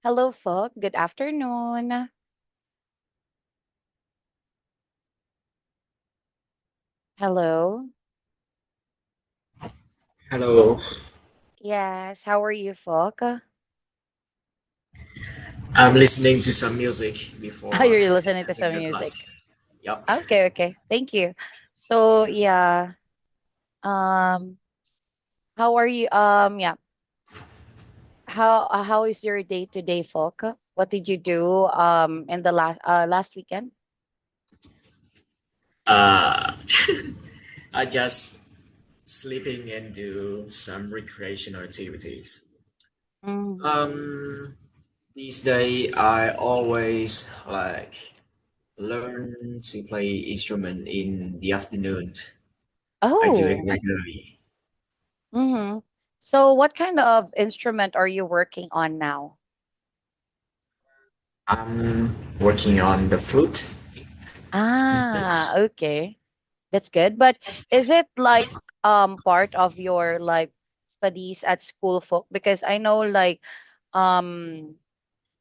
Hello, Phuc. Good afternoon. Hello. Hello, Yes, how are you, Phuc? I'm listening to some music Oh, before you're listening to having some the class. music. Yup. Okay, okay. Thank you. So, yeah. Um, how are you? How is your day today, Phuc? What did you do in the last weekend? Uh, I just sleeping and do some recreational activities. Mm-hmm. Um, these day I always learn to play instrument in the afternoon. I do it Oh. regularly. Mm-hmm. So, what kind of instrument are you working on now? I'm working on the flute. Ah, okay. That's good. But is it like part of your like studies at school, folk? Because I know like um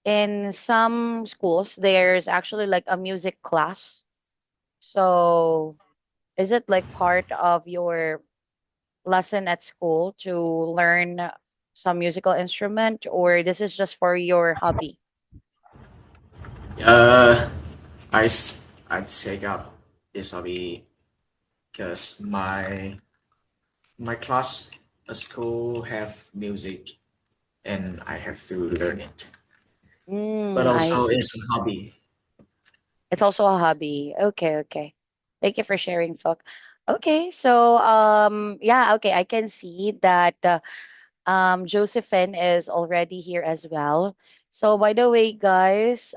in some schools there's actually like a music class. So is it like part of your lesson at school to learn some musical instrument, or this is just for your hobby? Uh, I take up this hobby because my class at school have music and I have to learn it. But I also see. it's a hobby. It's also a hobby. Okay, okay. Thank you for sharing, Folk. Okay, so yeah, okay, I can see that Josephine is already here as well. So by the way, guys,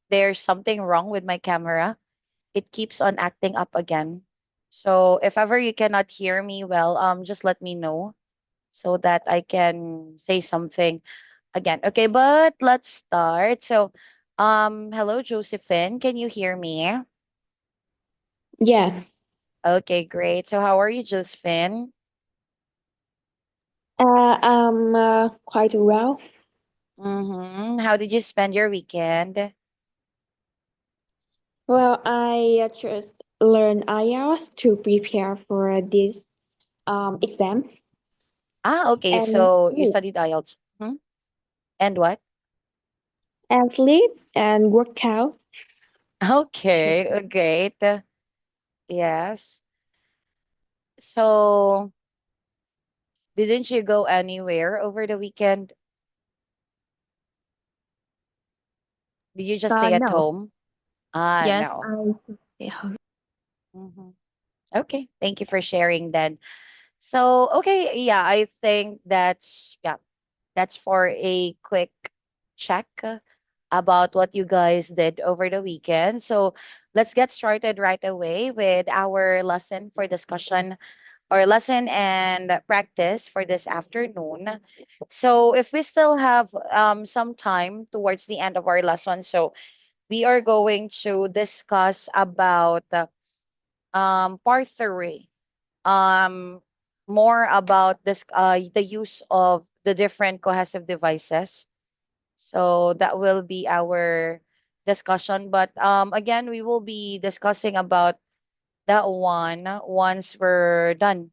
there's something wrong with my camera. It keeps on acting up again. So if ever you cannot hear me well, just let me know so that I can say something again. Okay, but let's start. So hello Josephine, can you hear me? Yeah, Okay, great. So how are you, Josephine? I'm quite well. Mm-hmm. How did you spend your weekend? Well, I just learned IELTS to prepare for this exam Ah, okay. and So you sleep studied IELTS. Hmm? And what? and sleep and work out. Okay, great. Yes. So didn't you go anywhere over the weekend? Did you just stay at No. home? Ah, Yes, no. I yeah. Hmm. Okay, thank you for sharing then. So, okay, yeah, I think that's for a quick check about what you guys did over the weekend. So, let's get started right away with our lesson for discussion or lesson and practice for this afternoon. So, if we still have some time towards the end of our lesson, so we are going to discuss about part three, um, more about this the use of the different cohesive devices. So that will be our discussion. But again, we will be discussing about that one once we're done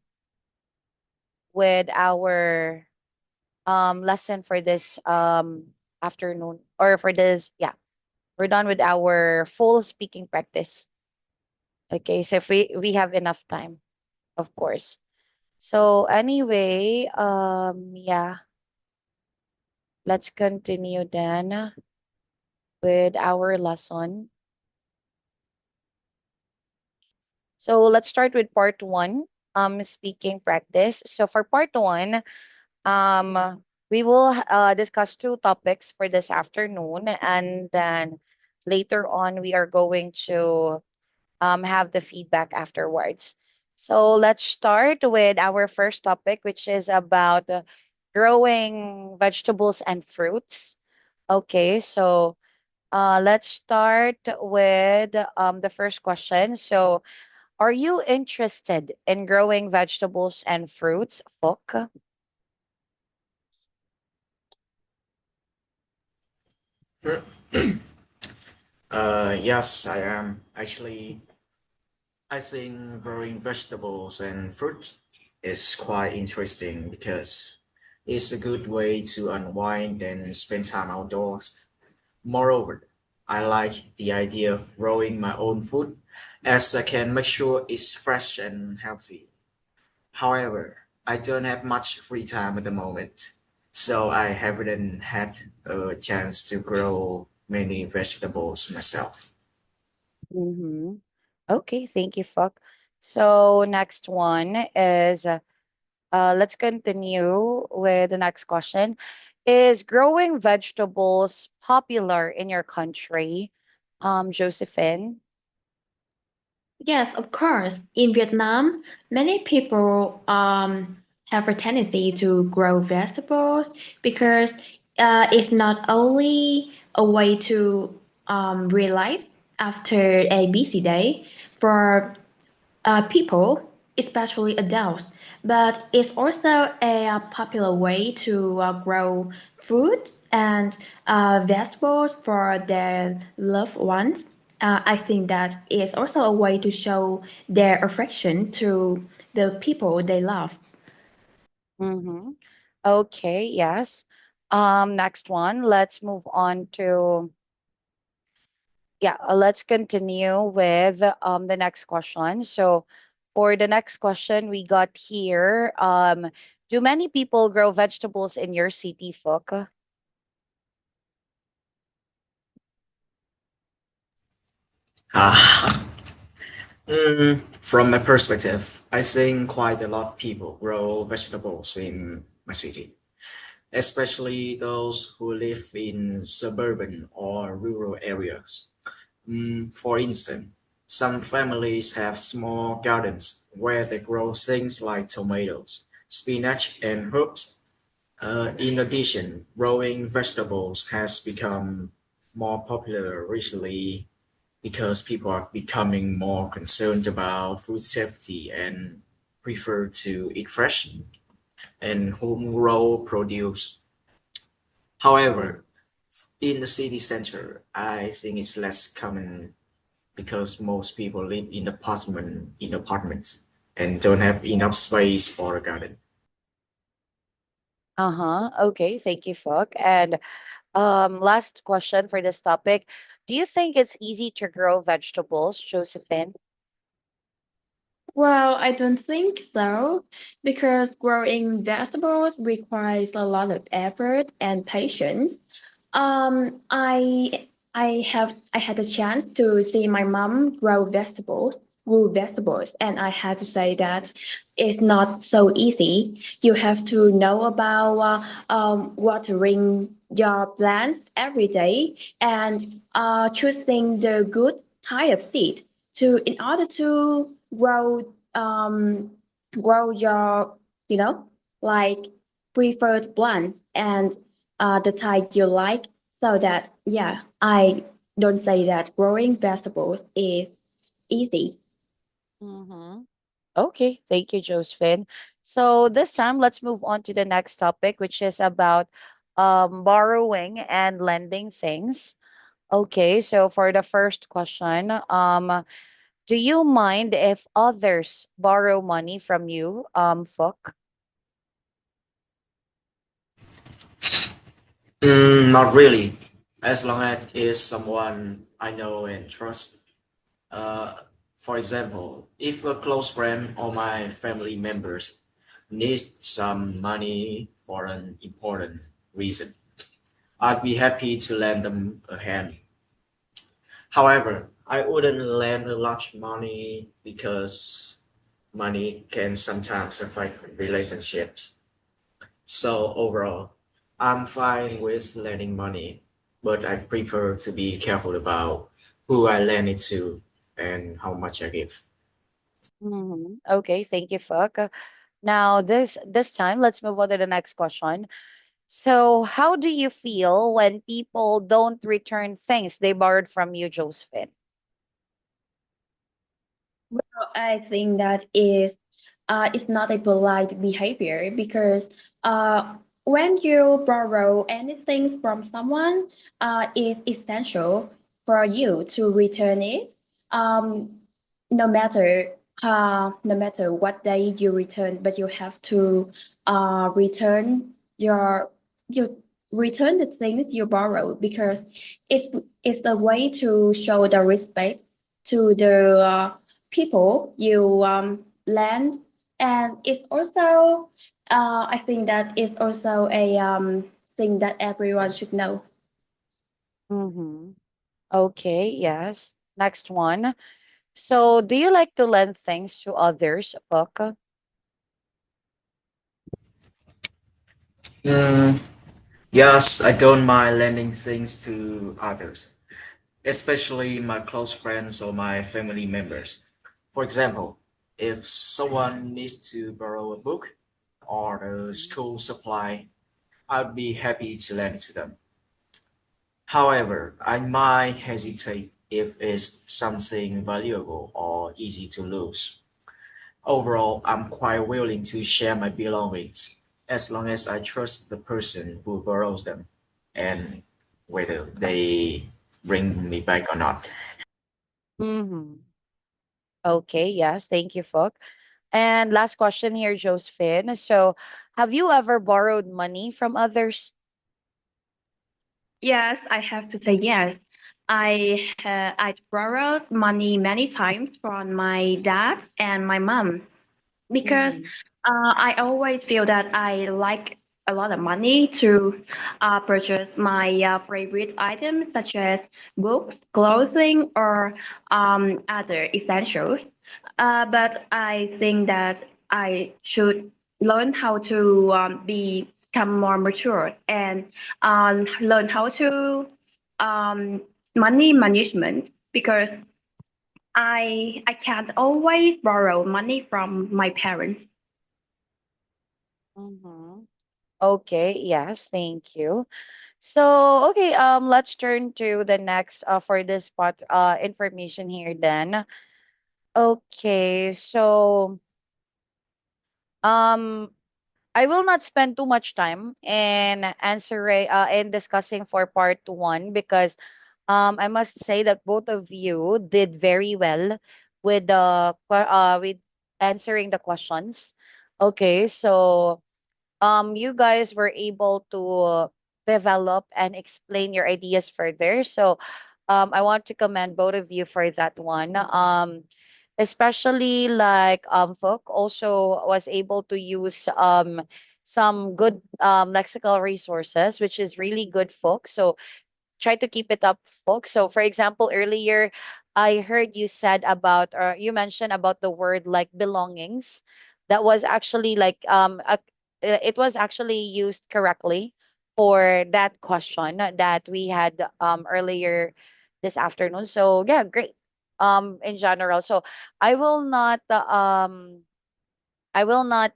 with our lesson for this afternoon, or for this, yeah, we're done with our full speaking practice. Okay, so if we have enough time, of course. So anyway, yeah, let's continue then with our lesson. So let's start with part one, speaking practice. So for part one, we will discuss two topics for this afternoon, and then later on we are going to have the feedback afterwards. So let's start with our first topic, which is about growing vegetables and fruits. Okay, so let's start with the first question. So, are you interested in growing vegetables and fruits, Phuc? Yes, I am. Actually, I think growing vegetables and fruit is quite interesting because it's a good way to unwind and spend time outdoors. Moreover, I like the idea of growing my own food as I can make sure it's fresh and healthy. However, I don't have much free time at the moment, so I haven't had a chance to grow many vegetables myself. Mm-hmm. Okay, thank you, Fuck. So next one is let's continue with the next question. Is growing vegetables popular in your country, Josephine? Yes, of course. In Vietnam, many people have a tendency to grow vegetables because it's not only a way to relax after a busy day for people, especially adults, but it's also a popular way to grow food and vegetables for their loved ones. I think that it's also a way to show their affection to the people they love. Mm-hmm. Okay, yes. Next one, let's move on to yeah, let's continue with the next question. So for the next question we got here, do many people grow vegetables in your city, Phuc? Ah, from my perspective, I think quite a lot of people grow vegetables in my city, especially those who live in suburban or rural areas. For instance, some families have small gardens where they grow things like tomatoes, spinach, and herbs. In addition, growing vegetables has become more popular recently because people are becoming more concerned about food safety and prefer to eat fresh and home grown produce. However, in the city center, I think it's less common because most people live in apartments and don't have enough space for a garden. Uh-huh. Okay, thank you, Phuc. And last question for this topic. Do you think it's easy to grow vegetables, Josephine? Well, I don't think so, because growing vegetables requires a lot of effort and patience. I had a chance to see my mom grow vegetables, and I had to say that it's not so easy. You have to know about watering your plants every day and choosing the good type of seed to in order to grow your like preferred plants and the type you like, so that yeah, I don't say that growing vegetables is easy. Mm-hmm. Okay, thank you, Josephine. So this time, let's move on to the next topic, which is about borrowing and lending things. Okay, so for the first question, do you mind if others borrow money from you, Phuc? Not really, as long as it's someone I know and trust. Uh, for example, if a close friend or my family members needs some money for an important reason, I'd be happy to lend them a hand. However, I wouldn't lend a large money because money can sometimes affect relationships. So overall, I'm fine with lending money, but I prefer to be careful about who I lend it to and how much I give. Mm-hmm. Okay, thank you, Phuc. Now this time, let's move on to the next question. So, how do you feel when people don't return things they borrowed from you, Josephine? I think that is it's not a polite behavior, because uh when you borrow anything from someone, it's essential for you to return it. Um, no matter what day you return, but you have to return you return the things you borrow because it's it's the way to show the respect to the people you lend, and it's also I think that is also a thing that everyone should know. Mm-hmm. Okay, yes. Next one. So, do you like to lend things to others, Phuc? Mm, yes, I don't mind lending things to others, especially my close friends or my family members. For example, if someone needs to borrow a book or a Mhm. school supply, I'd be happy to lend it to them. However, I might hesitate if it's something valuable or easy to lose. Overall, I'm quite willing to share my belongings as long as I trust the person who borrows them and whether they bring me back or not. Mm-hmm. Okay, yes. Thank you, Phuc. And last question here, Josephine. So, have you ever borrowed money from others? Yes, I have to say yes. I borrowed money many times from my dad and my mom because Mm-hmm. I always feel that I like a lot of money to purchase my favorite items such as books, clothing, or other essentials. But I think that I should learn how to become more mature and learn how to um, money management because I can't always borrow money from my parents. Mm-hmm. Okay, yes, thank you. So, okay, let's turn to the next for this part information here then. Okay, so um I will not spend too much time in answering in discussing for part one because I must say that both of you did very well with with answering the questions. Okay, so you guys were able to develop and explain your ideas further. So I want to commend both of you for that one. Especially like Folk also was able to use some good lexical resources, which is really good, folks. So try to keep it up, folks. So, for example, earlier I heard you said about, or you mentioned about the word like belongings. That was actually like, it was actually used correctly for that question that we had earlier this afternoon. So, yeah, great. In general. So, I will not, I will not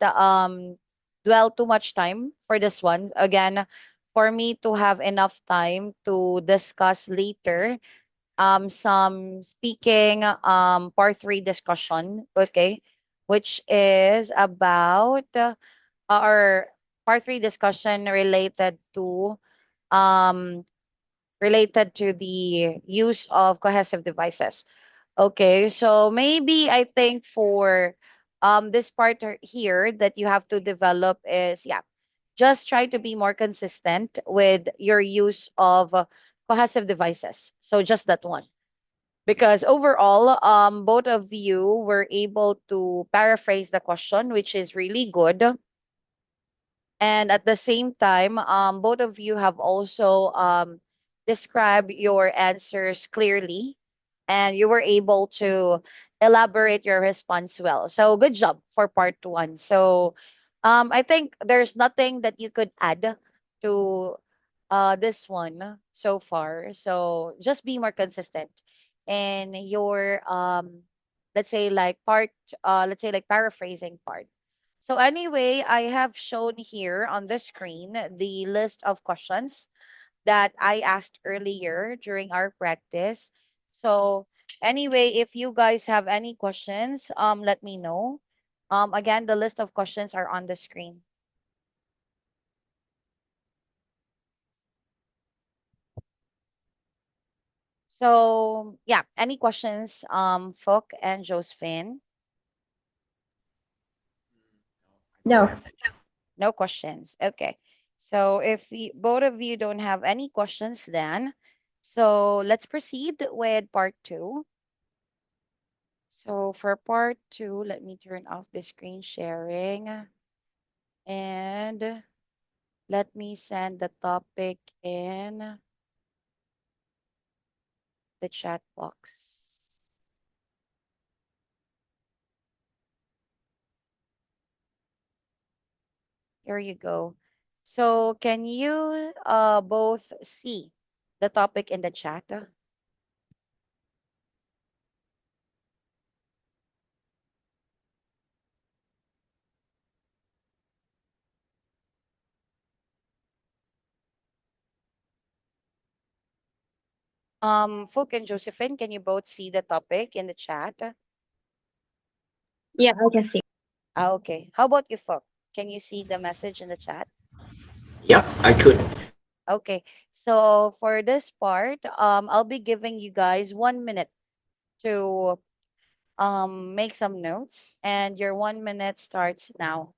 dwell too much time for this one. Again, for me to have enough time to discuss later some speaking part 3 discussion, okay, which is about our part 3 discussion um related to the use of cohesive devices. Okay, so maybe I think for this part here that you have to develop is, yeah, just try to be more consistent with your use of cohesive devices. So just that one. Because overall, both of you were able to paraphrase the question, which is really good. And at the same time, both of you have also described your answers clearly, and you were able to elaborate your response well. So good job for part one. So I think there's nothing that you could add to this one so far. So just be more consistent in your let's say like part let's say like paraphrasing part. So anyway, I have shown here on the screen the list of questions that I asked earlier during our practice. So anyway, if you guys have any questions, let me know. Again, the list of questions are on the screen. So yeah, any questions, Phuc and Josephine? Don't No. have it. No questions. Okay. So if both of you don't have any questions, then so let's proceed with part two. So for part two, let me turn off the screen sharing and let me send the topic in the chat box. Here you go. So can you both see the topic in the chat? Phuc and Josephine, can you both see the topic in the chat? Yeah, I can see. Ah, okay. How about you, Phuc? Can you see the message in the chat? Yep, I could. Okay. So for this part, I'll be giving you guys 1 minute to make some notes, and your 1 minute starts now.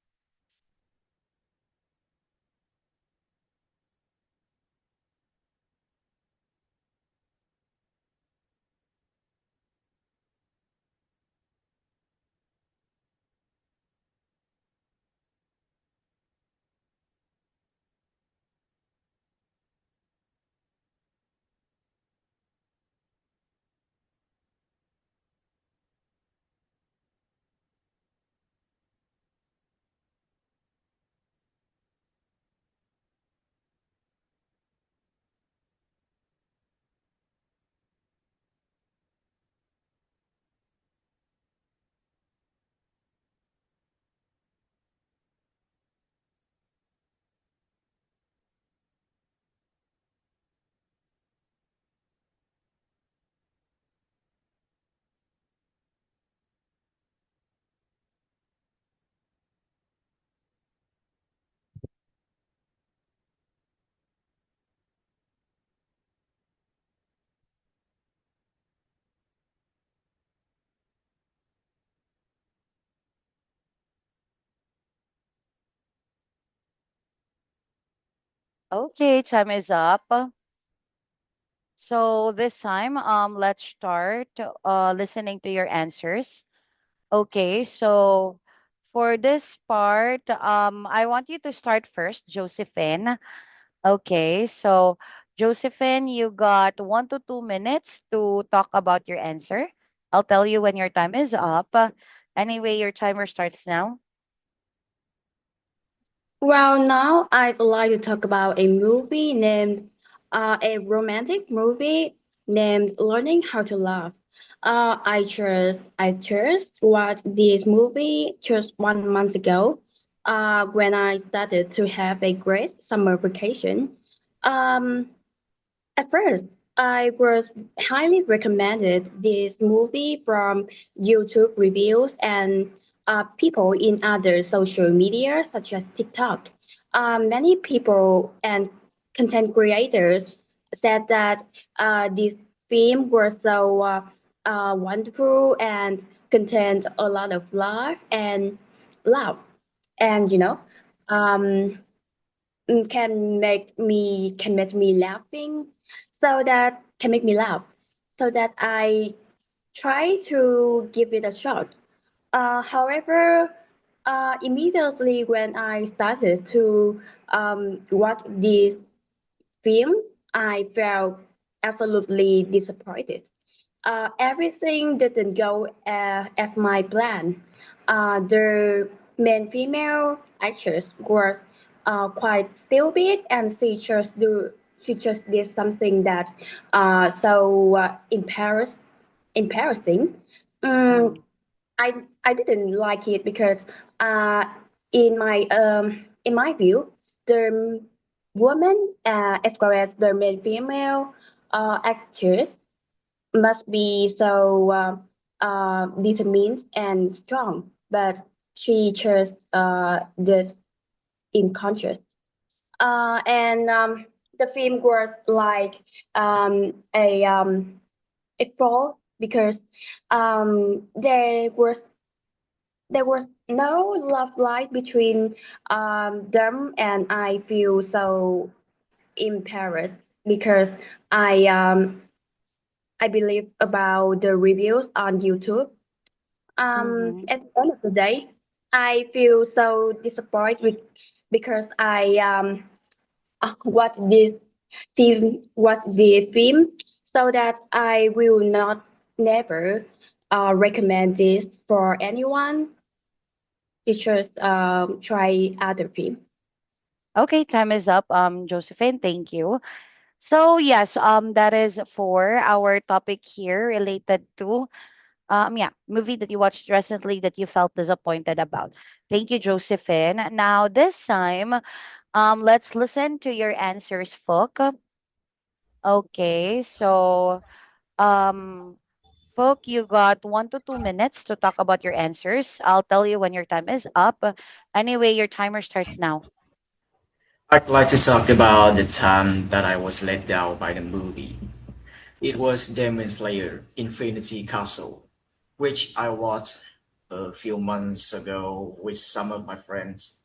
Okay, time is up. So this time, let's start listening to your answers. Okay, so for this part, I want you to start first, Josephine. Okay, so Josephine, you got 1 to 2 minutes to talk about your answer. I'll tell you when your time is up. Anyway, your timer starts now. Well, now I'd like to talk about a movie named a romantic movie named Learning How to Love. I just watched this movie just 1 month ago when I started to have a great summer vacation. Um, at first, I was highly recommended this movie from YouTube reviews and people in other social media such as TikTok. Many people and content creators said that this film was so wonderful and contained a lot of love, and um, can make me laughing so that can make me laugh so that I try to give it a shot. However, immediately when I started to watch this film, I felt absolutely disappointed. Everything didn't go as my plan. The main female actress was quite stupid, and she just did something that so embarrassing. Um, Mm, I didn't like it because uh, in my view, the woman as well as the main female actress must be so determined and strong, but she just did unconscious. And the film was like a it fall because there was no love light between them, and I feel so embarrassed because I um I believe about the reviews on YouTube. Mm-hmm. At the end of the day, I feel so disappointed because I watched the film, so that I will not never recommend this for anyone. They should try other film. Okay, time is up. Josephine, thank you. So yes, that is for our topic here related to yeah, movie that you watched recently that you felt disappointed about. Thank you, Josephine. Now this time, let's listen to your answers, Phuc. Okay, so um Phuc, you got 1 to 2 minutes to talk about your answers. I'll tell you when your time is up. Anyway, your timer starts now. I'd like to talk about the time that I was let down by the movie. It was Demon Slayer Infinity Castle, which I watched a few months ago with some of my friends.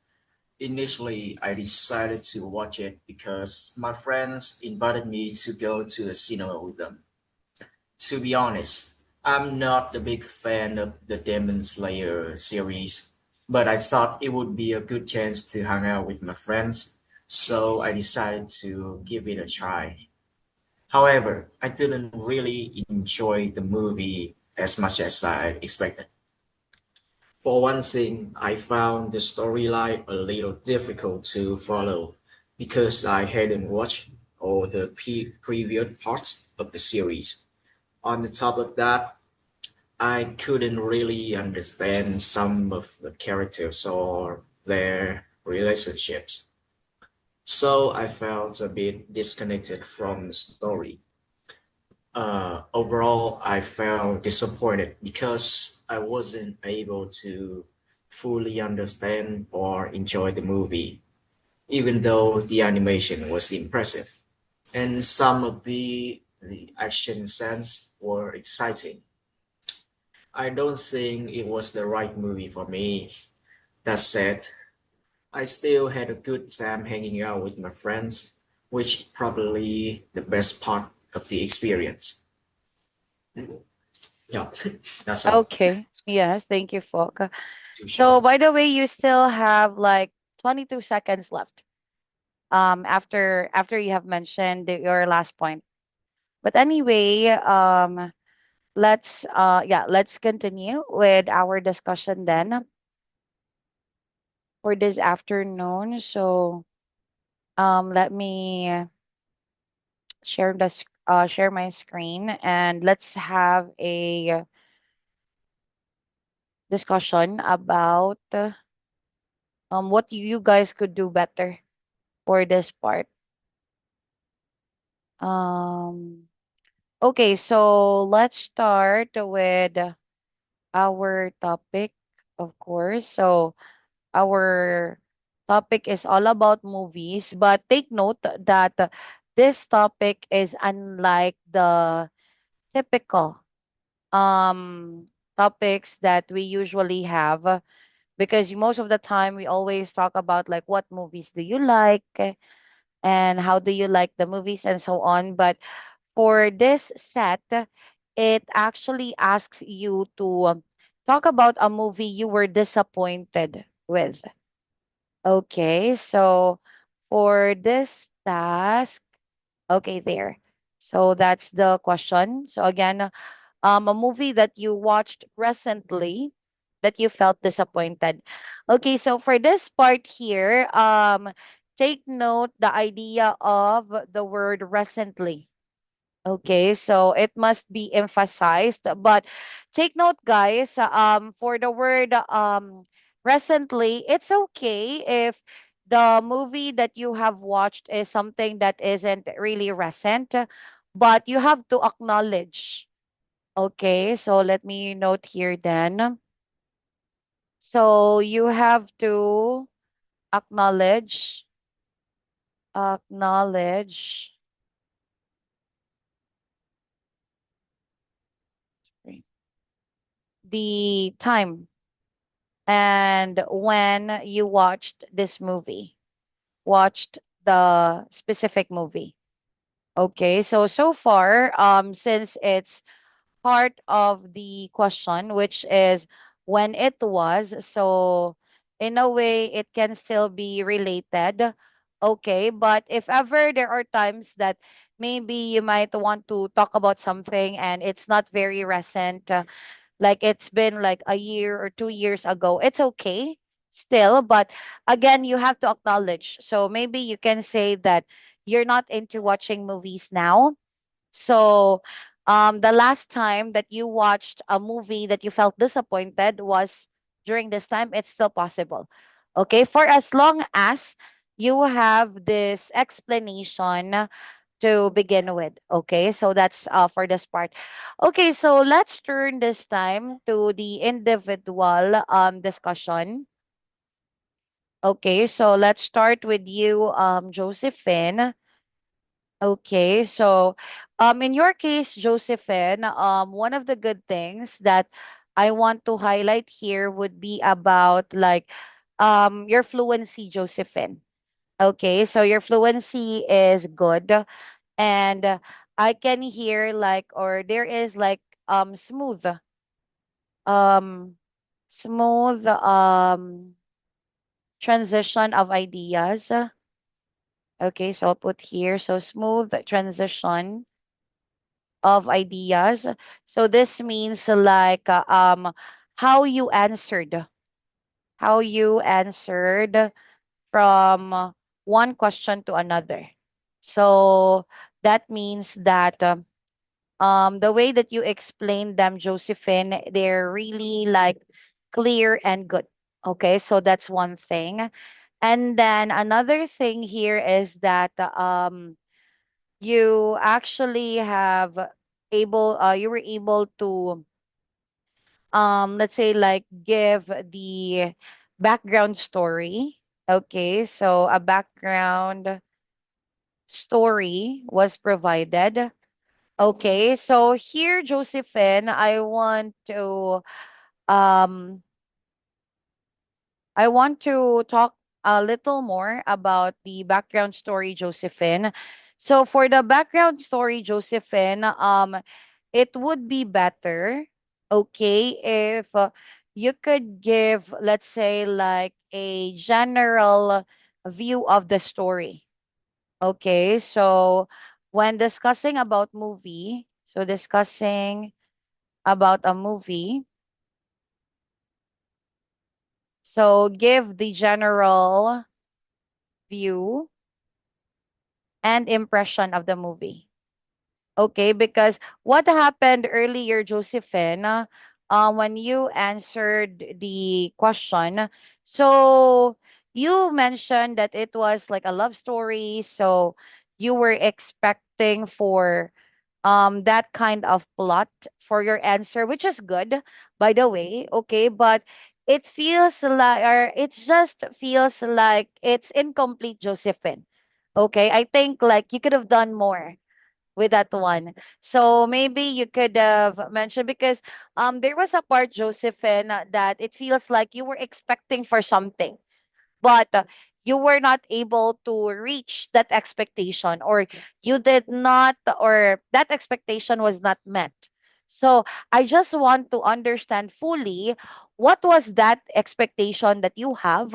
Initially, I decided to watch it because my friends invited me to go to a cinema with them. To be honest, I'm not a big fan of the Demon Slayer series, but I thought it would be a good chance to hang out with my friends, so I decided to give it a try. However, I didn't really enjoy the movie as much as I expected. For one thing, I found the storyline a little difficult to follow because I hadn't watched all the previous parts of the series. On the top of that, I couldn't really understand some of the characters or their relationships. So I felt a bit disconnected from the story. Overall, I felt disappointed because I wasn't able to fully understand or enjoy the movie, even though the animation was impressive and some of the action scenes were exciting. I don't think it was the right movie for me. That said, I still had a good time hanging out with my friends, which probably the best part of the experience. Yeah, that's all. Okay. Yes, thank you, Phuc. Too So short. by the way, you still have like 22 seconds left. After you have mentioned your last point. But anyway, let's continue with our discussion then for this afternoon. So let me share my screen and let's have a discussion about what you guys could do better for this part. Um okay, so let's start with our topic, of course. So our topic is all about movies, but take note that this topic is unlike the typical topics that we usually have, because most of the time we always talk about like what movies do you like, and how do you like the movies and so on. But for this set, it actually asks you to talk about a movie you were disappointed with. Okay, so for this task, okay, there. So that's the question. So again, a movie that you watched recently that you felt disappointed. Okay, so for this part here, take note the idea of the word recently. Okay, so it must be emphasized, but take note, guys, for the word recently, it's okay if the movie that you have watched is something that isn't really recent, but you have to acknowledge. Okay, so let me note here then. So you have to acknowledge, acknowledge the time and when you watched this movie, watched the specific movie. Okay, so so far, since it's part of the question, which is when it was. So, in a way, it can still be related. Okay, but if ever there are times that maybe you might want to talk about something and it's not very recent, like it's been like a year or 2 years ago, it's okay still. But again, you have to acknowledge. So, maybe you can say that you're not into watching movies now, so, the last time that you watched a movie that you felt disappointed was during this time, it's still possible. Okay, for as long as you have this explanation to begin with. Okay, so that's for this part. Okay, so let's turn this time to the individual discussion. Okay, so let's start with you, Josephine. Okay, so in your case, Josephine, one of the good things that I want to highlight here would be about like your fluency, Josephine. Okay, so your fluency is good, and I can hear like, or there is like smooth um smooth transition of ideas. Okay, so I'll put here, so smooth transition of ideas. So this means like how you answered from one question to another. So that means that the way that you explain them, Josephine, they're really like clear and good. Okay, so that's one thing. And then another thing here is that you actually have you were able to let's say like give the background story. Okay, so a background story was provided. Okay, so here, Josephine, um I want to talk a little more about the background story, Josephine. So for the background story, Josephine, it would be better, okay, if you could give, let's say, like a general view of the story. Okay, so when discussing about movie, so discussing about a movie, so give the general view and impression of the movie. Okay, because what happened earlier, Josephine, when you answered the question, so you mentioned that it was like a love story, so you were expecting for that kind of plot for your answer, which is good, by the way, okay, but it feels like, or it just feels like it's incomplete, Josephine. Okay, I think like you could have done more with that one. So maybe you could have mentioned because there was a part, Josephine, that it feels like you were expecting for something, but you were not able to reach that expectation, or you did not, or that expectation was not met. So I just want to understand fully what was that expectation that you have,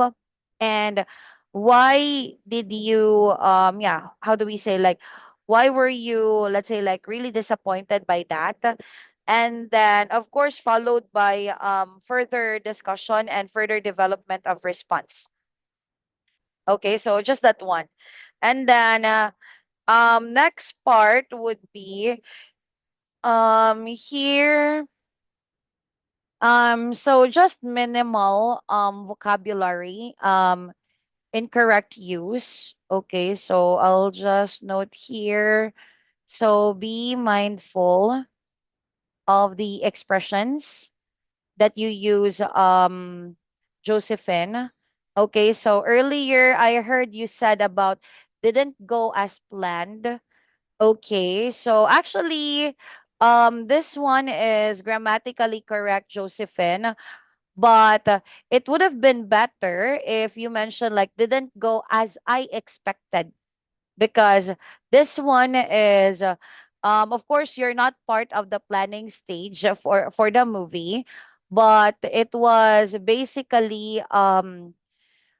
and why did you yeah, how do we say, like why were you, let's say, like really disappointed by that? And then of course followed by further discussion and further development of response. Okay, so just that one. And then next part would be here so just minimal vocabulary, incorrect use. Okay, so I'll just note here. So be mindful of the expressions that you use, Josephine. Okay, so earlier I heard you said about didn't go as planned. Okay, so actually, This one is grammatically correct, Josephine, but it would have been better if you mentioned like didn't go as I expected, because this one is of course you're not part of the planning stage for the movie, but it was basically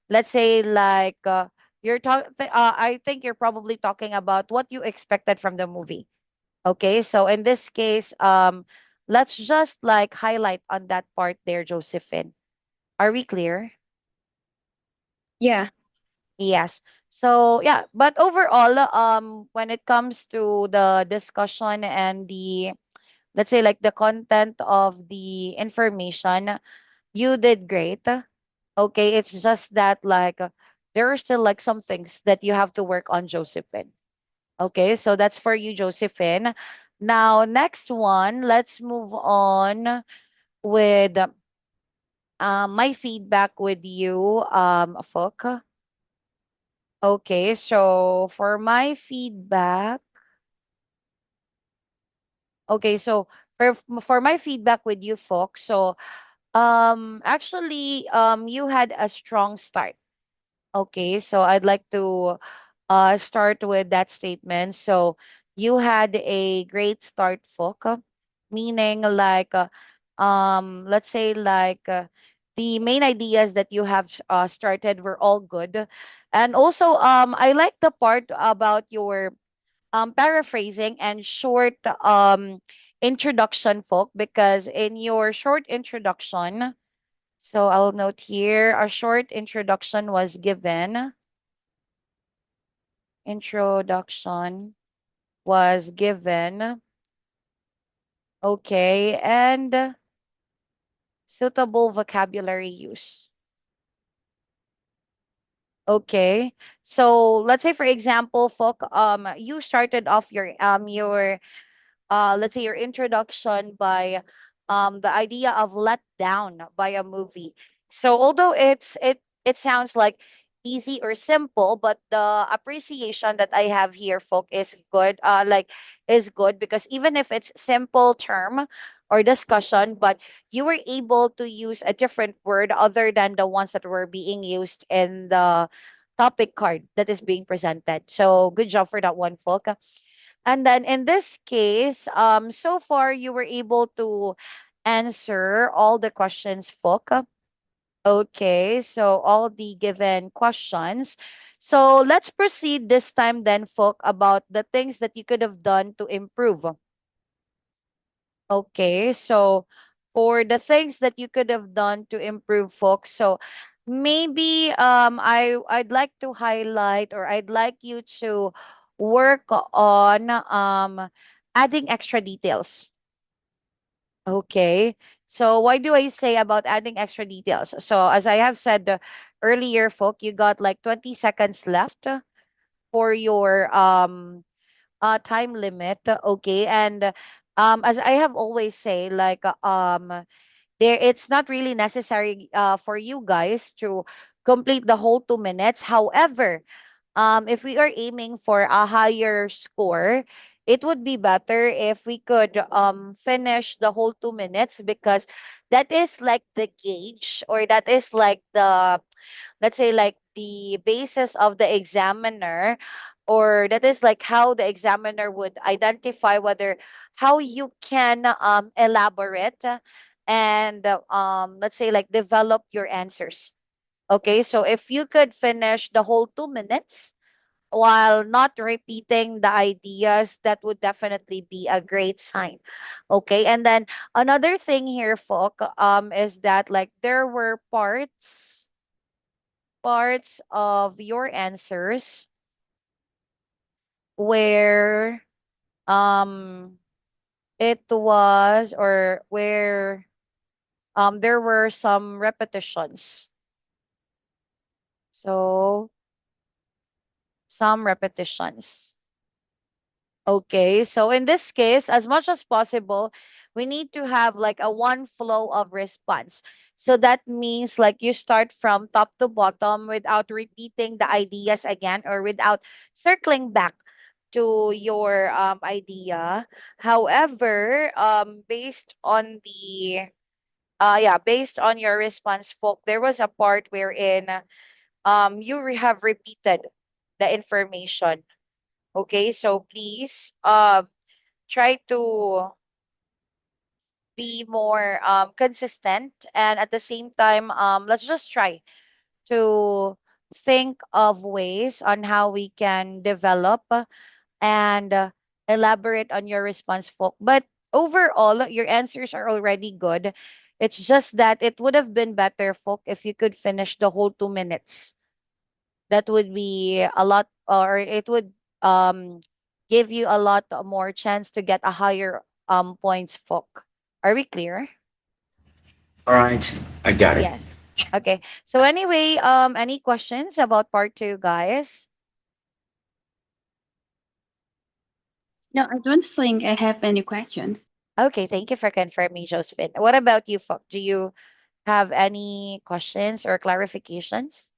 let's say like I think you're probably talking about what you expected from the movie. Okay, so in this case, let's just like highlight on that part there, Josephine. Are we clear? Yeah. Yes. So yeah, but overall, when it comes to the discussion and the, let's say like the content of the information, you did great. Okay, it's just that like there are still like some things that you have to work on, Josephine. Okay, so that's for you, Josephine. Now, next one, let's move on with my feedback with you, Phuc. Okay, so for my feedback, okay, so for my feedback with you, folks, so actually you had a strong start. Okay, so I'd like to start with that statement. So you had a great start, Folk, meaning like let's say like the main ideas that you have started were all good. And also I like the part about your paraphrasing and short introduction, Folk, because in your short introduction, so I'll note here a short introduction was given. Introduction was given. Okay, and suitable vocabulary use. Okay. So let's say for example, Folk, you started off your let's say your introduction by the idea of let down by a movie. So although it sounds like easy or simple, but the appreciation that I have here, folk, is good. Is good because even if it's simple term or discussion, but you were able to use a different word other than the ones that were being used in the topic card that is being presented. So good job for that one, folk. And then in this case, so far you were able to answer all the questions, Folk. Okay, so all the given questions. So let's proceed this time then, Folk, about the things that you could have done to improve. Okay, so for the things that you could have done to improve, folks, so maybe I'd like to highlight, or I'd like you to work on adding extra details. Okay. So why do I say about adding extra details? So as I have said earlier, folk, you got like 20 seconds left for your time limit. Okay, and as I have always say, like there it's not really necessary for you guys to complete the whole 2 minutes. However, if we are aiming for a higher score, it would be better if we could finish the whole 2 minutes, because that is like the gauge, or that is like the, let's say like the basis of the examiner, or that is like how the examiner would identify whether how you can elaborate and let's say like develop your answers. Okay, so if you could finish the whole 2 minutes while not repeating the ideas, that would definitely be a great sign. Okay, and then another thing here, folk, is that like there were parts of your answers where um it was, or where there were some repetitions. So some repetitions. Okay, so in this case, as much as possible, we need to have like a one flow of response. So that means like you start from top to bottom without repeating the ideas again, or without circling back to your idea. However, based on the based on your response, folk, there was a part wherein you have repeated the information. Okay, so please try to be more consistent, and at the same time let's just try to think of ways on how we can develop and elaborate on your response, folk. But overall, your answers are already good. It's just that it would have been better, folk, if you could finish the whole 2 minutes. That would be a lot, or it would um give you a lot more chance to get a higher points, folk. Are we clear? All right, I got it. Yes. Okay. So anyway, any questions about part two, guys? No, I don't think I have any questions. Okay, thank you for confirming, Josephine. What about you, Folk? Do you have any questions or clarifications?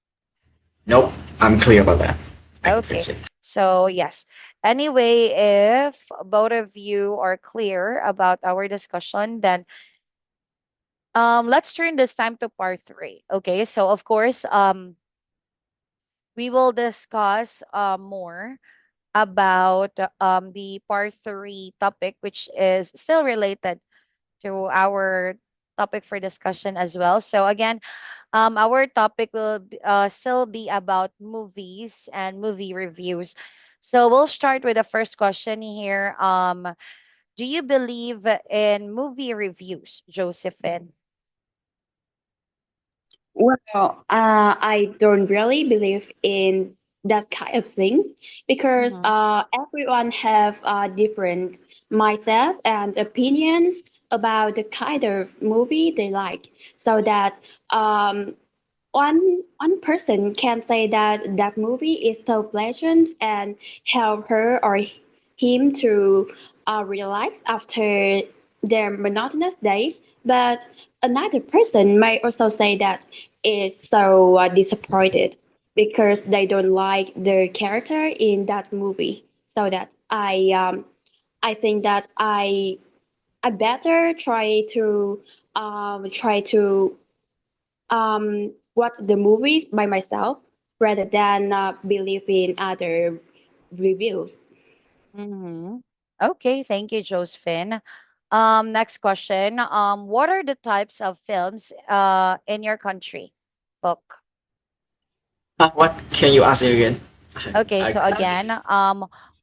Nope, I'm clear about that. I can Okay. fix it. So yes. Anyway, if both of you are clear about our discussion, then let's turn this time to part three. Okay. So of course, we will discuss more about the part three topic, which is still related to our topic for discussion as well. So again, our topic will still be about movies and movie reviews. So we'll start with the first question here. Do you believe in movie reviews, Josephine? Well, I don't really believe in that kind of things because Mm-hmm. everyone have different mindsets and opinions about the kind of movie they like. So that um, one person can say that that movie is so pleasant and help her or him to relax after their monotonous days, but another person may also say that it's so disappointed because they don't like the character in that movie. So that I think that I better try to watch the movies by myself rather than believe in other reviews. Mm-hmm. Okay, thank you, Josephine. Next question. What are the types of films in your country? Book. What can you ask it again? Okay, I so again,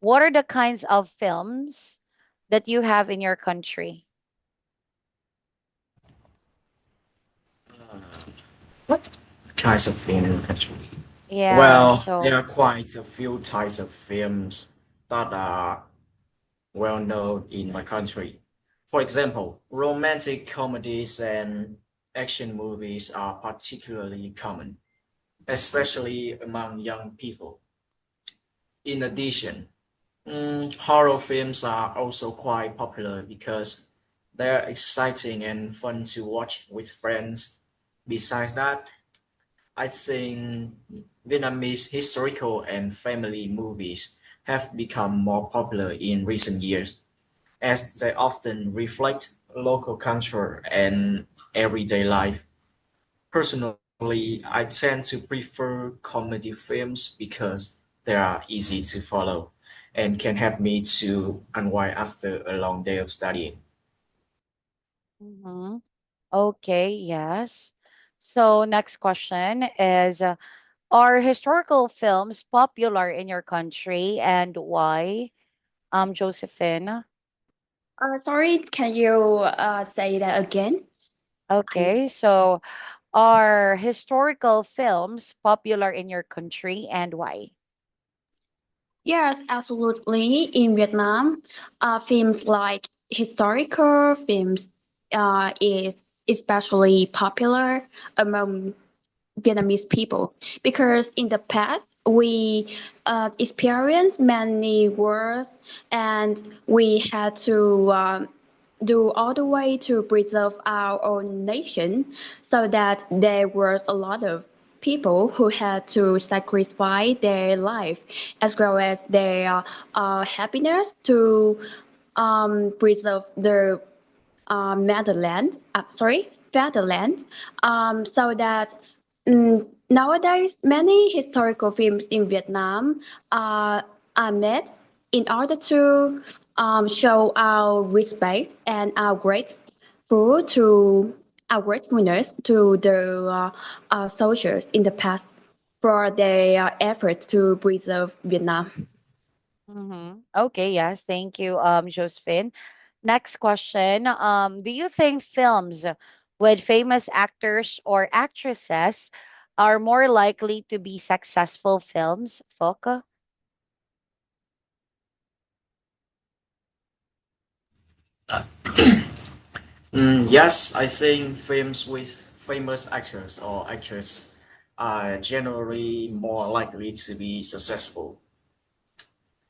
what are the kinds of films that you have in your country? what kinds of film actually? Yeah, Well, there so are quite a few types of films that are well known in my country. For example, romantic comedies and action movies are particularly common, especially among young people. In addition, horror films are also quite popular because they're exciting and fun to watch with friends. Besides that, I think Vietnamese historical and family movies have become more popular in recent years as they often reflect local culture and everyday life. Personally, I tend to prefer comedy films because they are easy to follow and can help me to unwind after a long day of studying. mhm. Okay, yes. So next question is are historical films popular in your country and why? Josephine. Sorry, can you say that again? I Okay, so are historical films popular in your country and why? Yes, absolutely. In Vietnam, films like historical films is especially popular among Vietnamese people because in the past we experienced many wars and we had to do all the way to preserve our own nation so that there was a lot of people who had to sacrifice their life as well as their happiness to preserve their fatherland, so that nowadays many historical films in Vietnam uh, are made in order to show our respect and our gratefulness to the soldiers in the past for their efforts to preserve Vietnam. Mm-hmm. Okay, yes, thank you, Josephine. Next question. Do you think films with famous actors or actresses are more likely to be successful films, Phuc? Yes, I think films with famous actors or actresses are generally more likely to be successful.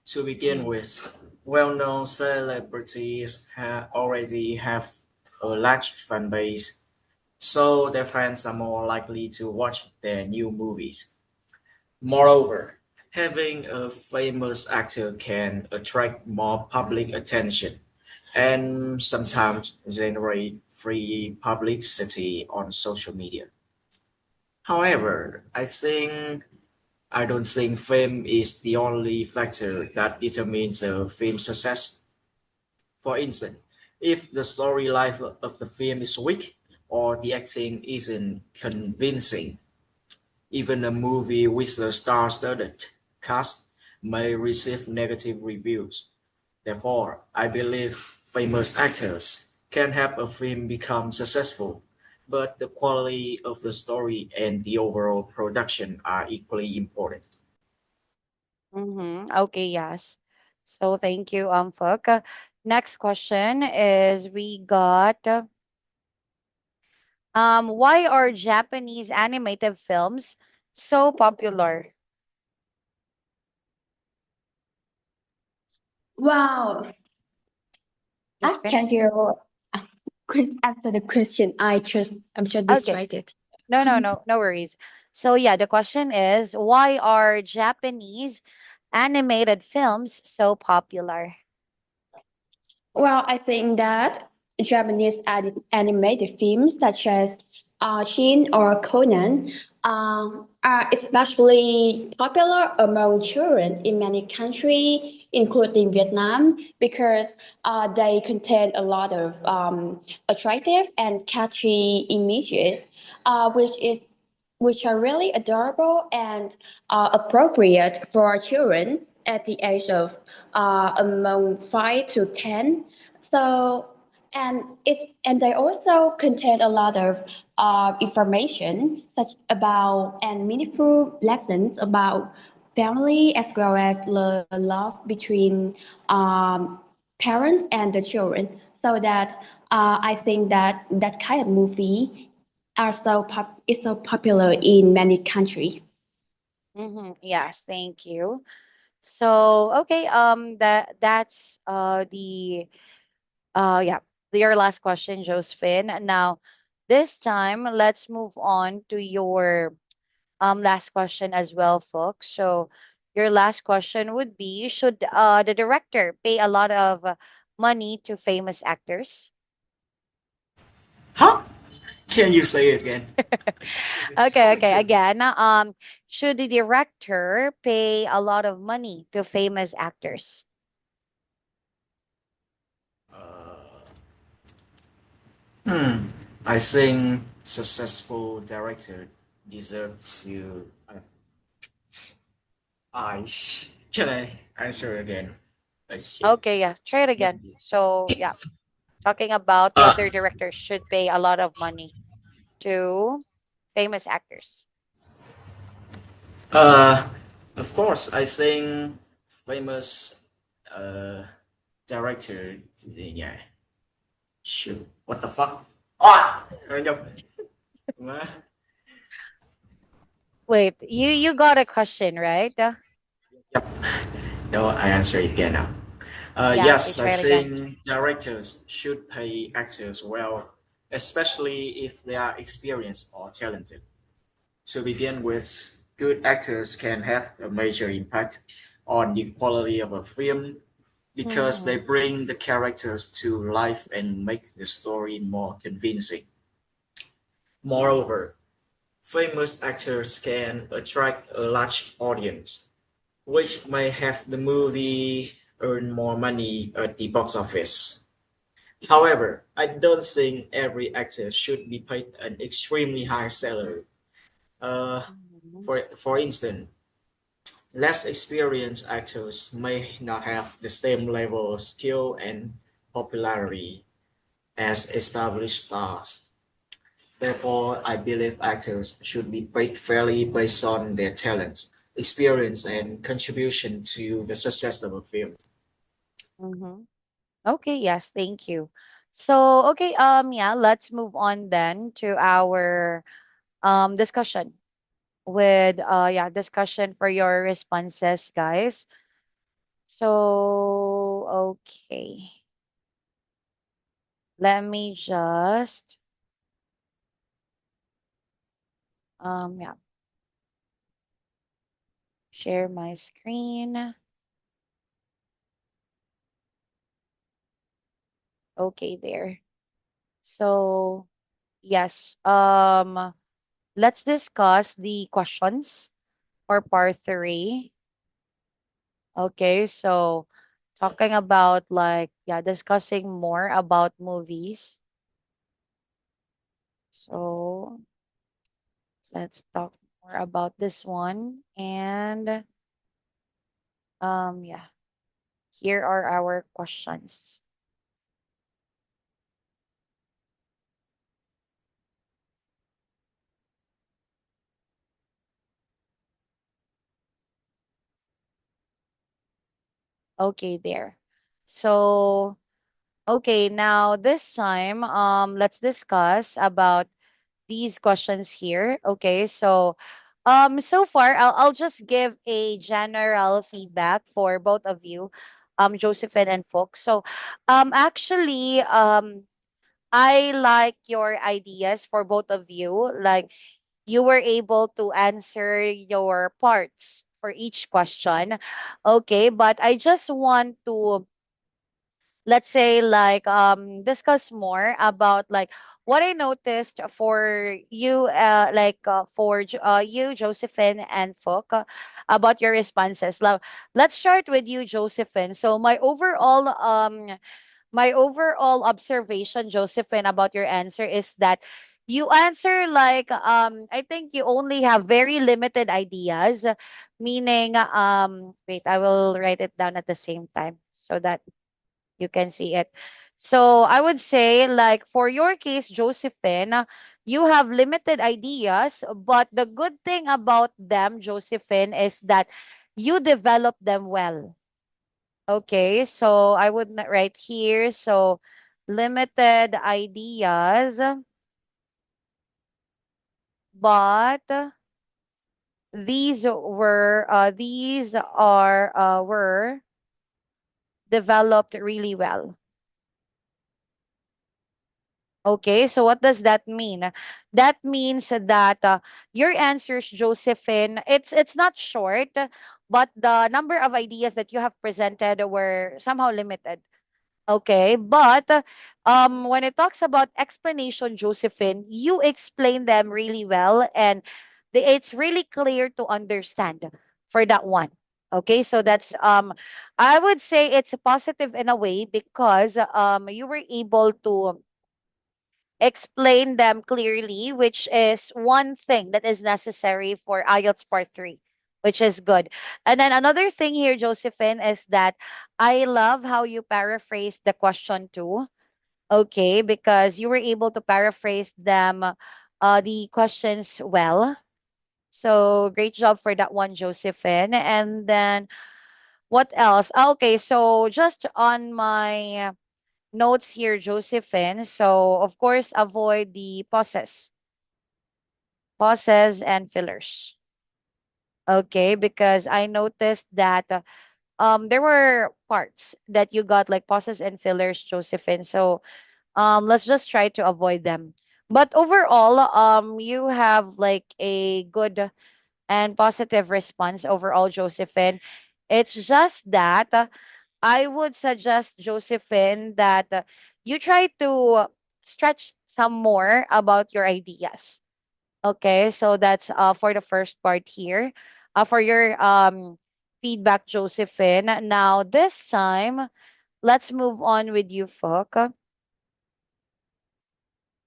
To begin Mm-hmm. with, well-known celebrities already have a large fan base, so their fans are more likely to watch their new movies. Moreover, having a famous actor can attract more public attention and sometimes generate free publicity on social media. However, I don't think fame is the only factor that determines a film's success. For instance, if the storyline of the film is weak or the acting isn't convincing, even a movie with a star-studded cast may receive negative reviews. Therefore, I believe famous actors can help a film become successful, but the quality of the story and the overall production are equally important. Mm-hmm. Okay, yes. So thank you, Phuc. Next question is we got why are Japanese animated films so popular? Wow, Josephine? can you answer the question? I'm just Okay. distracted. No, no, no, no worries. So yeah, the question is why are Japanese animated films so popular? Well, I think that Japanese animated films such as Shin or Conan are especially popular among children in many countries, including Vietnam, because they contain a lot of attractive and catchy images, which are really adorable and appropriate for children at the age of among 5 to 10. So, and they also contain a lot of information such about and meaningful lessons about family as well as the love between parents and the children. So that I think that that kind of movie is so popular in many countries. Mm-hmm. Yes, thank you. So okay, that's the yeah, your last question, Josephine. Now, this time let's move on to your last question as well, folks. So your last question would be should the director pay a lot of money to famous actors? Huh? Can you say it again? Okay, okay. Again, should the director pay a lot of money to famous actors? Uh, I think successful director deserve to. Can I answer again? Let's see. Okay, yeah. Try it again. So yeah, talking about Uh, whether directors should pay a lot of money to famous actors. uh, of course, I think famous uh director. Yeah. Shoot. What the fuck? Ah, nhầm. Má. Wait, you got a question, right? No, I answer it again now. Yeah, okay, Yes, I try it again. think directors should pay actors well, especially if they are experienced or talented. To begin with, good actors can have a major impact on the quality of a film because they Mm-hmm. bring the characters to life and make the story more convincing. Moreover, famous actors can attract a large audience, which may have the movie earn more money at the box office. However, I don't think every actor should be paid an extremely high salary. Uh, Mm-hmm. for instance, less experienced actors may not have the same level of skill and popularity as established stars. Therefore, I believe actors should be paid fairly based on their talents, experience, and contribution to the success of a film. Mm-hmm. Okay, yes, thank you. So, okay, yeah, let's move on then to our discussion with yeah, discussion for your responses, guys. So, okay. Let me just yeah, share my screen. Okay, there. So, yes, let's discuss the questions for part 3. Okay, so talking about like yeah, discussing more about movies. So, let's talk more about this one and yeah, here are our questions. Okay, there. So, okay, now this time let's discuss about these questions here. Okay, so so far I'll just give a general feedback for both of you, Josephine and Phuc. So actually I like your ideas for both of you. Like you were able to answer your parts for each question. Okay, but I just want to, let's say, like discuss more about like what I noticed for you like for you, Josephine and Phuc, about your responses. Now let's start with you, Josephine. So my overall observation, Josephine, about your answer is that you answer like I think you only have very limited ideas, meaning wait, I will write it down at the same time so that you can see it. So I would say, like for your case, Josephine, you have limited ideas, but the good thing about them, Josephine, is that you develop them well. Okay, so I would write here. So limited ideas, but these are were developed really well. Okay, so what does that mean? That means that your answers, Josephine, it's not short, but the number of ideas that you have presented were somehow limited. Okay, but when it talks about explanation, Josephine, you explain them really well, and it's really clear to understand for that one. Okay, so that's I would say it's positive in a way because you were able to explain them clearly, which is one thing that is necessary for IELTS Part 3, which is good. And then another thing here, Josephine, is that I love how you paraphrase the question too. Okay, because you were able to paraphrase them, the questions well. So great job for that one, Josephine. And then what else? Okay, so just on my notes here, Josephine. So, of course, avoid the pauses and fillers. Okay, because I noticed that there were parts that you got like pauses and fillers, Josephine. So, let's just try to avoid them. But overall, you have like a good and positive response overall, Josephine. It's just that I would suggest, Josephine, that you try to stretch some more about your ideas. Okay, so that's for the first part here. For your feedback, Josephine. Now, this time, let's move on with you, Phuc.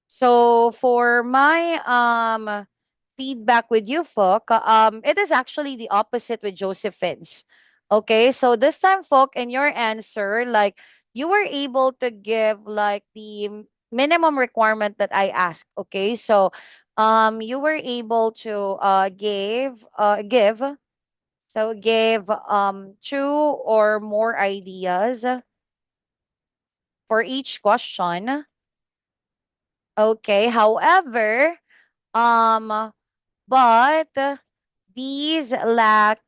So for my feedback with you, Folk, it is actually the opposite with Josephine's. Okay, so this time, Folk, in your answer, like you were able to give like the minimum requirement that I asked. Okay, so you were able to give two or more ideas for each question. Okay, however, um but these lack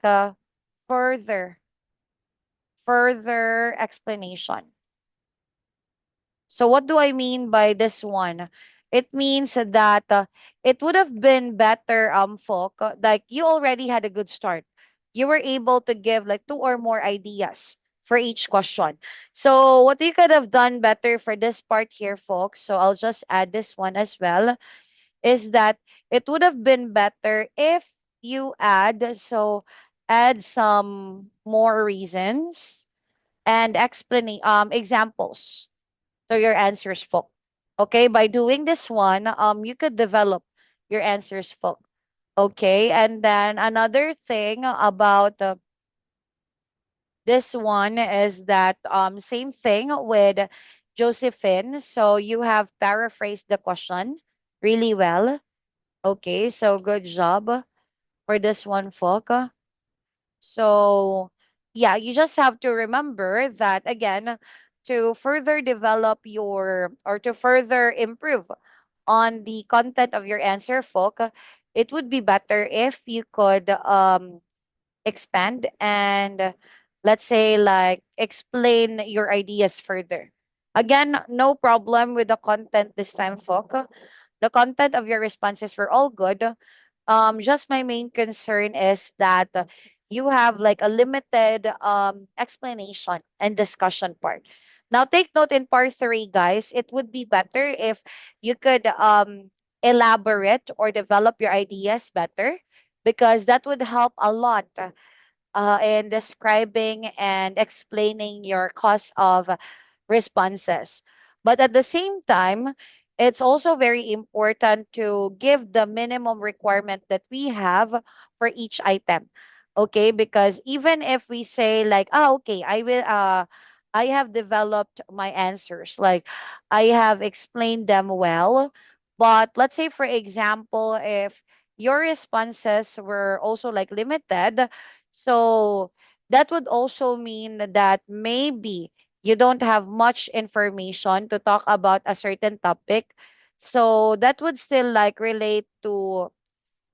further further explanation. So what do I mean by this one? It means that it would have been better, folk, like you already had a good start. You were able to give like two or more ideas for each question. So what you could have done better for this part here, folks, so I'll just add this one as well, is that it would have been better if you add some more reasons and examples to your answers, folk. Okay, by doing this one, you could develop your answers, folk. Okay, and then another thing about this one is that same thing with Josephine. So you have paraphrased the question really well. Okay, so good job for this one, Foka. So, yeah, you just have to remember that again, to further develop your or to further improve on the content of your answer, Foka, it would be better if you could expand and let's say like explain your ideas further. Again, no problem with the content this time, Foka. The content of your responses were all good. Just my main concern is that you have like a limited explanation and discussion part. Now take note in part three, guys, it would be better if you could elaborate or develop your ideas better because that would help a lot in describing and explaining your cause of responses. But at the same time, it's also very important to give the minimum requirement that we have for each item. Okay, because even if we say like, okay, I have developed my answers, like I have explained them well, but let's say for example, if your responses were also like limited, so that would also mean that maybe you don't have much information to talk about a certain topic. So that would still like relate to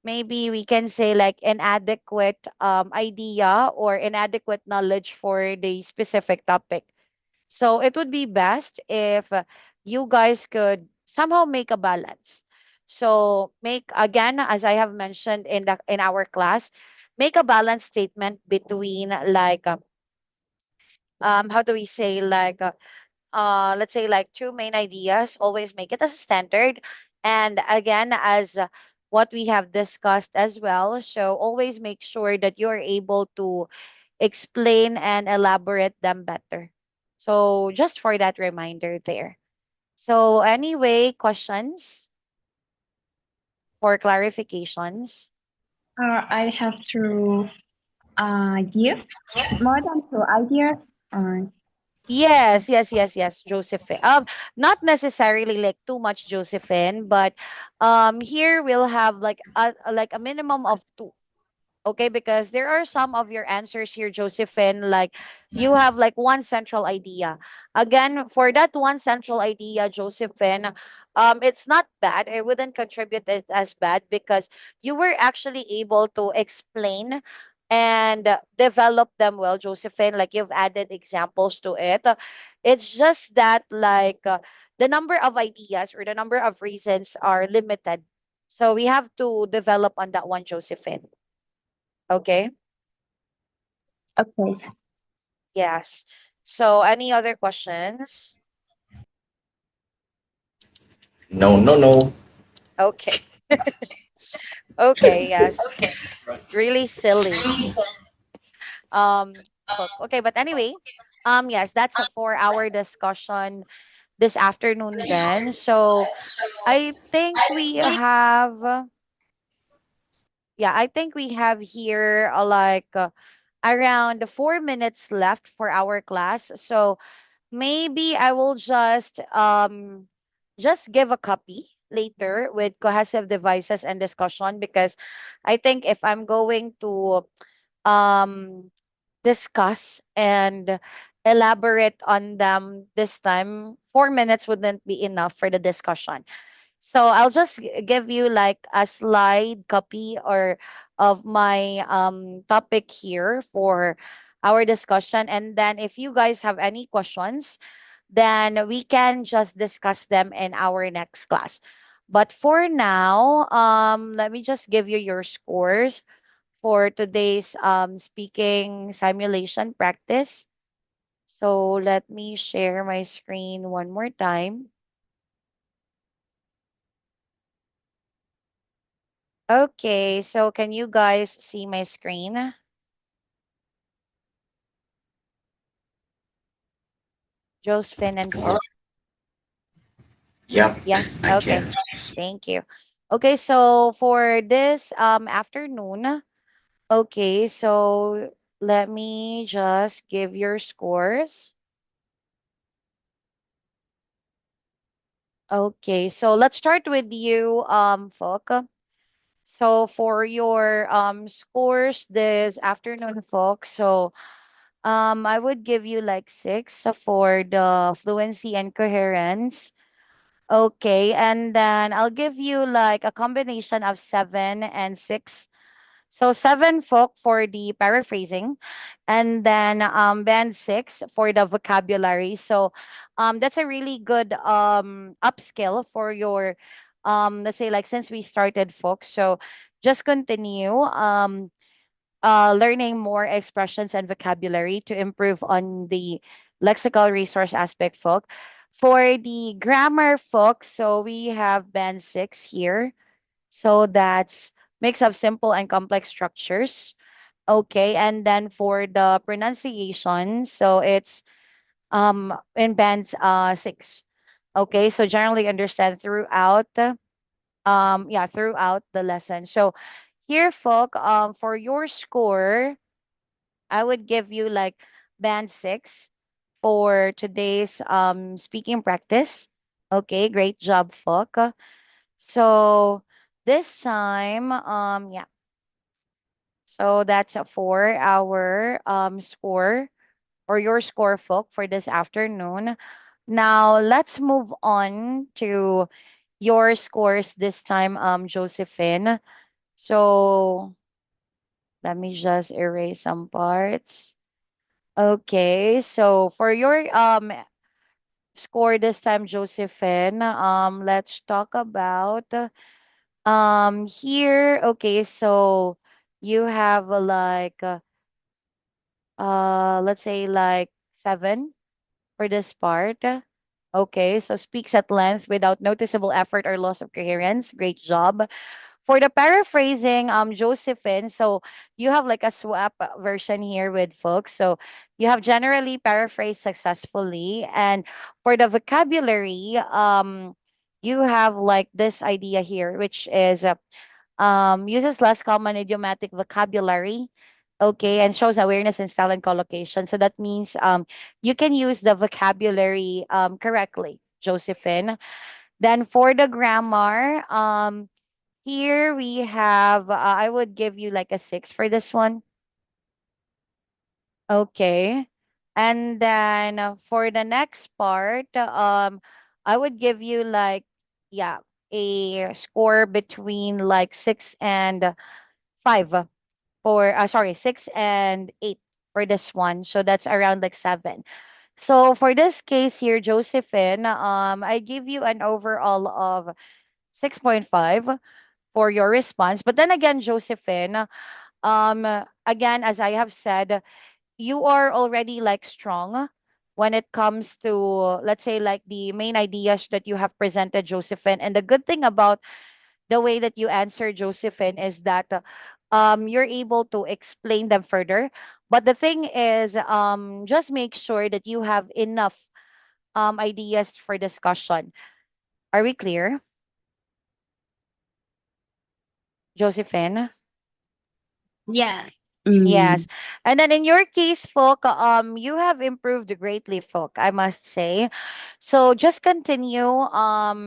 maybe we can say like inadequate idea or inadequate knowledge for the specific topic. So it would be best if you guys could somehow make a balance. So make again, as I have mentioned in our class, make a balance statement between like how do we say like let's say like two main ideas. Always make it as a standard, and again as what we have discussed as well. So always make sure that you are able to explain and elaborate them better. So just for that reminder there. So anyway, questions or clarifications? I have to give more than two ideas. Or Yes, yes, yes, yes, Josephine. Not necessarily like too much Josephine, but here we'll have like a minimum of two. Okay, because there are some of your answers here, Josephine, like you have like one central idea. Again, for that one central idea, Josephine, it's not bad. I wouldn't contribute it as bad because you were actually able to explain and develop them well, Josephine. Like you've added examples to it. It's just that like the number of ideas or the number of reasons are limited. So we have to develop on that one, Josephine. Okay? Okay. Yes. So any other questions? No, no, no. Okay. Okay, yes. Really silly. Um okay, but anyway, yes, that's a 4-hour discussion this afternoon then. So I think we have yeah, I think we have here around 4 minutes left for our class. So maybe I will just give a copy later with cohesive devices and discussion, because I think if I'm going to um discuss and elaborate on them this time, 4 minutes wouldn't be enough for the discussion. So I'll just give you like a slide copy or of my topic here for our discussion, and then if you guys have any questions, then we can just discuss them in our next class. But for now, let me just give you your scores for today's speaking simulation practice. So let me share my screen one more time. Okay, so can you guys see my screen? Josephine and Folk? Yep, Yes, I okay. can. Thank you. Okay, so for this afternoon, okay, so let me just give your scores. Okay, so let's start with you, Folk. So for your scores this afternoon, folks, so I would give you like 6 for the fluency and coherence. Okay, and then I'll give you like a combination of 7 and 6. So 7 folk for the paraphrasing, and then band 6 for the vocabulary. So that's a really good upskill for your let's say like since we started folk. So just continue learning more expressions and vocabulary to improve on the lexical resource aspect, folk. For the grammar, folk, so we have band 6 here. So that's mix of simple and complex structures. Okay, and then for the pronunciation, so it's in band 6. Okay, so generally understand throughout throughout the lesson. So here, folk, for your score, I would give you like band 6 for today's speaking practice. Okay, great job, folk. So this time, so that's a 4-hour score or your score, folk, for this afternoon. Now let's move on to your scores this time, Josephine. So let me just erase some parts. Okay, so for your score this time, Josephine, let's talk about here. Okay, so you have let's say like 7 for this part. Okay, so speaks at length without noticeable effort or loss of coherence. Great job. For the paraphrasing, Josephine, so you have like a swap version here with folks. So you have generally paraphrased successfully. And for the vocabulary, you have like this idea here, which is uses less common idiomatic vocabulary. Okay, and shows awareness in style and collocation. So that means you can use the vocabulary correctly, Josephine. Then for the grammar, here we have, I would give you like a 6 for this one. Okay. And then for the next part, I would give you like, yeah, a score between like 6 and 5 for, sorry, 6 and 8 for this one. So that's around like 7. So for this case here, Josephine, I give you an overall of 6.5 for your response. But then again, Josephine, again, as I have said, you are already like strong when it comes to, let's say, like the main ideas that you have presented, Josephine. And the good thing about the way that you answer, Josephine, is that you're able to explain them further. But the thing is, just make sure that you have enough ideas for discussion. Are we clear, Josephine? Yes. Mm. Yes. And then in your case, Folk, you have improved greatly, Folk, I must say. So just continue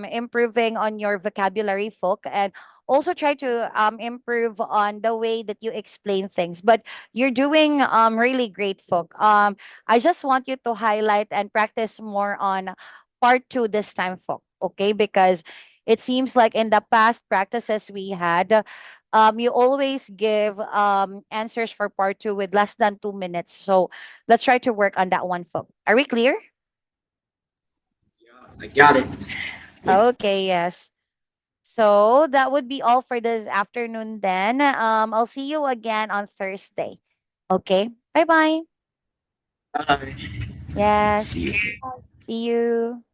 improving on your vocabulary, Folk, and also try to improve on the way that you explain things. But you're doing really great, Folk. I just want you to highlight and practice more on part two this time, Folk, okay? Because it seems like in the past practices we had, you always give answers for part two with less than 2 minutes. So let's try to work on that one, folks. Are we clear? I got it. Yeah. Okay, yes. So that would be all for this afternoon then. I'll see you again on Thursday. Okay. Bye bye. Bye. Yes. See you. See you.